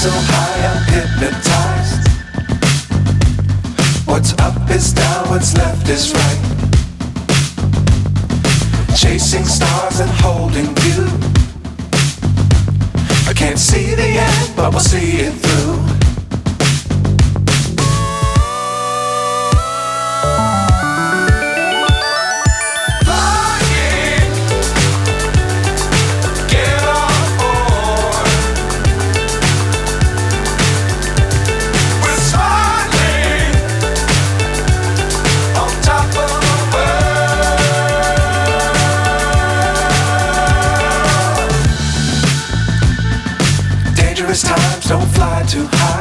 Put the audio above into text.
so high I'm hypnotized. What's up is down, what's left is right. Chasing stars and holding you. I can't see the end, but we'll see it through. Times don't fly too high.